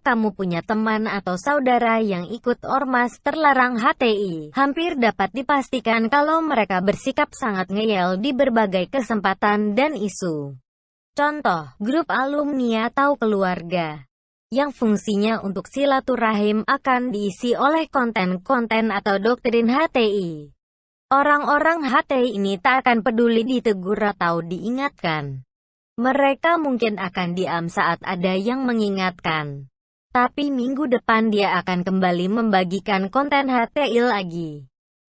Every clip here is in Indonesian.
kamu punya teman atau saudara yang ikut ormas terlarang HTI, hampir dapat dipastikan kalau mereka bersikap sangat ngeyel di berbagai kesempatan dan isu. Contoh, grup alumni atau keluarga yang fungsinya untuk silaturahim akan diisi oleh konten-konten atau doktrin HTI. Orang-orang HTI ini tak akan peduli ditegur atau diingatkan. Mereka mungkin akan diam saat ada yang mengingatkan. Tapi minggu depan dia akan kembali membagikan konten HTI lagi.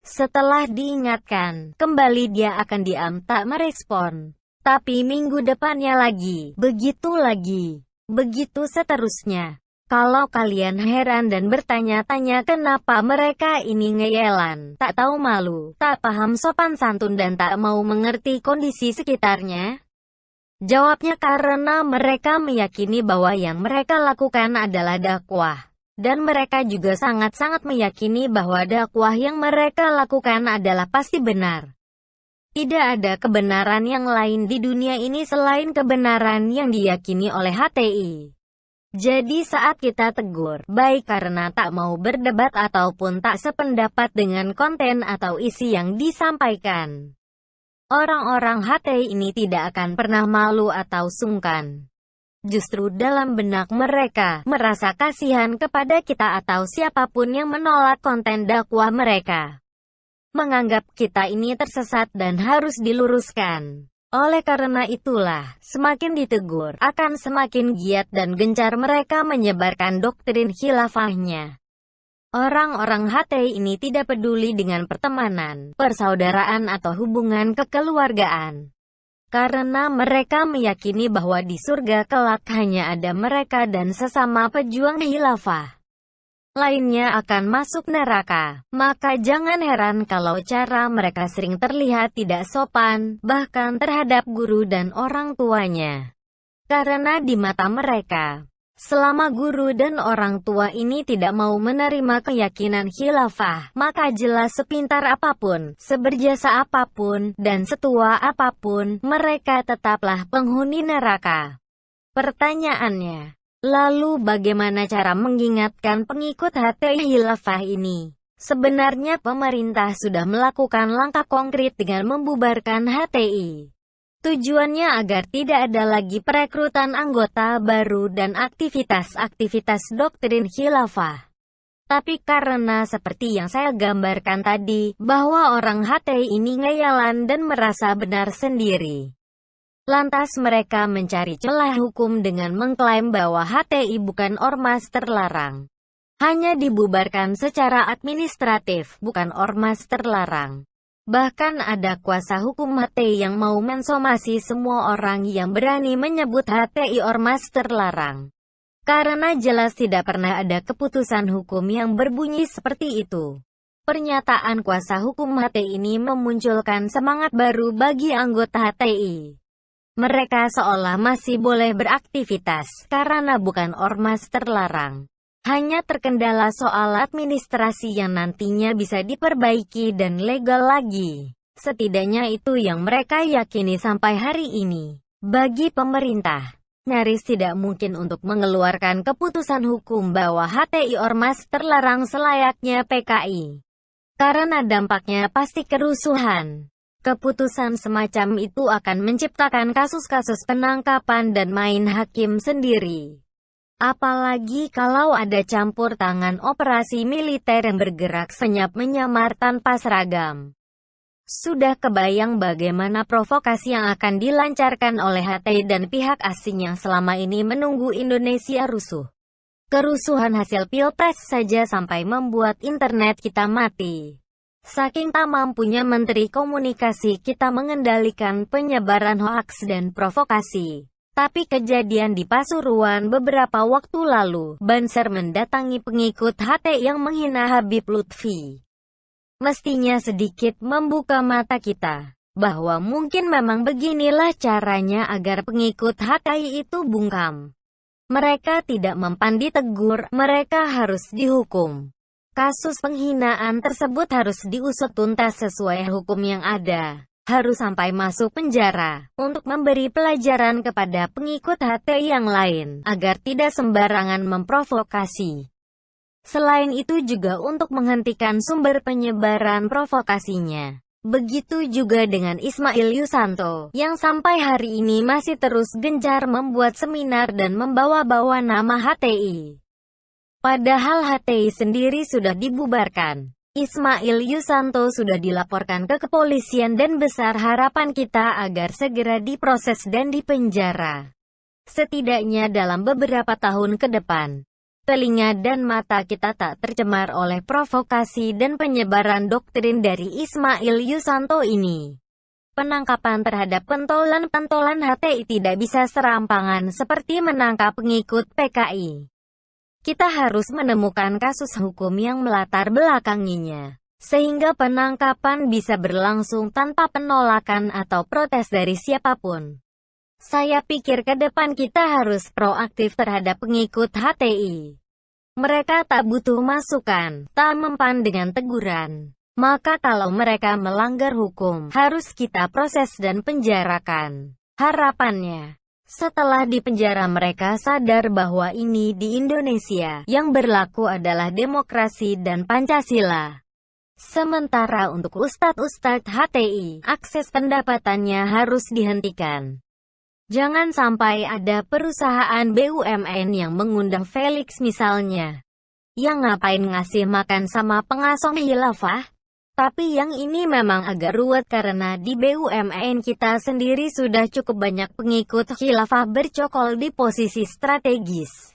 Setelah diingatkan, kembali dia akan diam tak merespon. Tapi minggu depannya lagi, begitu lagi. Begitu seterusnya. Kalau kalian heran dan bertanya-tanya kenapa mereka ini ngeyelan, tak tahu malu, tak paham sopan santun dan tak mau mengerti kondisi sekitarnya, jawabnya karena mereka meyakini bahwa yang mereka lakukan adalah dakwah. Dan mereka juga sangat-sangat meyakini bahwa dakwah yang mereka lakukan adalah pasti benar. Tidak ada kebenaran yang lain di dunia ini selain kebenaran yang diyakini oleh HTI. Jadi saat kita tegur, baik karena tak mau berdebat ataupun tak sependapat dengan konten atau isi yang disampaikan, orang-orang HTI ini tidak akan pernah malu atau sungkan. Justru dalam benak mereka, merasa kasihan kepada kita atau siapapun yang menolak konten dakwah mereka. Menganggap kita ini tersesat dan harus diluruskan. Oleh karena itulah, semakin ditegur, akan semakin giat dan gencar mereka menyebarkan doktrin khilafahnya. Orang-orang HTI ini tidak peduli dengan pertemanan, persaudaraan atau hubungan kekeluargaan. Karena mereka meyakini bahwa di surga kelak hanya ada mereka dan sesama pejuang khilafah lainnya akan masuk neraka. Maka jangan heran kalau cara mereka sering terlihat tidak sopan, bahkan terhadap guru dan orang tuanya. Karena di mata mereka, selama guru dan orang tua ini tidak mau menerima keyakinan khilafah, maka jelas sepintar apapun, seberjasa apapun, dan setua apapun, mereka tetaplah penghuni neraka. Pertanyaannya, lalu bagaimana cara mengingatkan pengikut HTI khilafah ini? Sebenarnya pemerintah sudah melakukan langkah konkret dengan membubarkan HTI. Tujuannya agar tidak ada lagi perekrutan anggota baru dan aktivitas-aktivitas doktrin khilafah. Tapi karena seperti yang saya gambarkan tadi, bahwa orang HTI ini ngeyalan dan merasa benar sendiri, lantas mereka mencari celah hukum dengan mengklaim bahwa HTI bukan ormas terlarang. Hanya dibubarkan secara administratif, bukan ormas terlarang. Bahkan ada kuasa hukum HTI yang mau mensomasi semua orang yang berani menyebut HTI ormas terlarang. Karena jelas tidak pernah ada keputusan hukum yang berbunyi seperti itu. Pernyataan kuasa hukum HTI ini memunculkan semangat baru bagi anggota HTI. Mereka seolah masih boleh beraktivitas, karena bukan ormas terlarang. Hanya terkendala soal administrasi yang nantinya bisa diperbaiki dan legal lagi. Setidaknya itu yang mereka yakini sampai hari ini. Bagi pemerintah, nyaris tidak mungkin untuk mengeluarkan keputusan hukum bahwa HTI ormas terlarang selayaknya PKI. Karena dampaknya pasti kerusuhan. Keputusan semacam itu akan menciptakan kasus-kasus penangkapan dan main hakim sendiri. Apalagi kalau ada campur tangan operasi militer yang bergerak senyap-menyamar tanpa seragam. Sudah kebayang bagaimana provokasi yang akan dilancarkan oleh HTI dan pihak asing yang selama ini menunggu Indonesia rusuh. Kerusuhan hasil pilpres saja sampai membuat internet kita mati. Saking tak mampunya Menteri Komunikasi kita mengendalikan penyebaran hoaks dan provokasi. Tapi kejadian di Pasuruan beberapa waktu lalu, Banser mendatangi pengikut HTI yang menghina Habib Lutfi. Mestinya sedikit membuka mata kita, bahwa mungkin memang beginilah caranya agar pengikut HTI itu bungkam. Mereka tidak mempan ditegur, mereka harus dihukum. Kasus penghinaan tersebut harus diusut tuntas sesuai hukum yang ada. harus sampai masuk penjara, untuk memberi pelajaran kepada pengikut HTI yang lain, agar tidak sembarangan memprovokasi. Selain itu juga untuk menghentikan sumber penyebaran provokasinya. Begitu juga dengan Ismail Yusanto, yang sampai hari ini masih terus gencar membuat seminar dan membawa-bawa nama HTI. Padahal HTI sendiri sudah dibubarkan. Ismail Yusanto sudah dilaporkan ke kepolisian dan besar harapan kita agar segera diproses dan dipenjara. Setidaknya dalam beberapa tahun ke depan. Telinga dan mata kita tak tercemar oleh provokasi dan penyebaran doktrin dari Ismail Yusanto ini. Penangkapan terhadap pentolan-pentolan HTI tidak bisa serampangan seperti menangkap pengikut PKI. Kita harus menemukan kasus hukum yang melatar belakanginya, sehingga penangkapan bisa berlangsung tanpa penolakan atau protes dari siapapun. Saya pikir ke depan kita harus proaktif terhadap pengikut HTI. Mereka tak butuh masukan, tak mempan dengan teguran. Maka kalau mereka melanggar hukum, harus kita proses dan penjarakan. Harapannya, setelah dipenjara mereka sadar bahwa ini di Indonesia, yang berlaku adalah demokrasi dan Pancasila. Sementara untuk ustadz-ustadz HTI, akses pendapatannya harus dihentikan. Jangan sampai ada perusahaan BUMN yang mengundang Felix misalnya. Yang ngapain ngasih makan sama pengasong khilafah? Tapi yang ini memang agak ruwet karena di BUMN kita sendiri sudah cukup banyak pengikut khilafah bercokol di posisi strategis.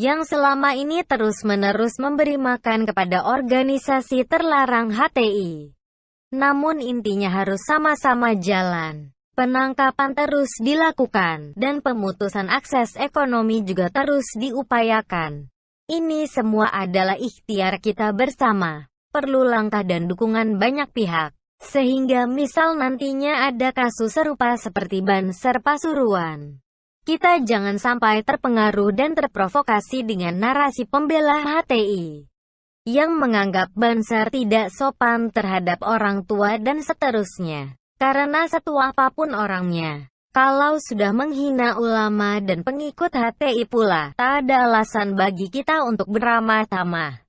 Yang selama ini terus-menerus memberi makan kepada organisasi terlarang HTI. Namun intinya harus sama-sama jalan. Penangkapan terus dilakukan, dan pemutusan akses ekonomi juga terus diupayakan. Ini semua adalah ikhtiar kita bersama. Perlu langkah dan dukungan banyak pihak. Sehingga misal nantinya ada kasus serupa seperti Banser Pasuruan. Kita jangan sampai terpengaruh dan terprovokasi dengan narasi pembela HTI. Yang menganggap Banser tidak sopan terhadap orang tua dan seterusnya. Karena setua apapun orangnya, kalau sudah menghina ulama dan pengikut HTI pula, tak ada alasan bagi kita untuk beramah tamah.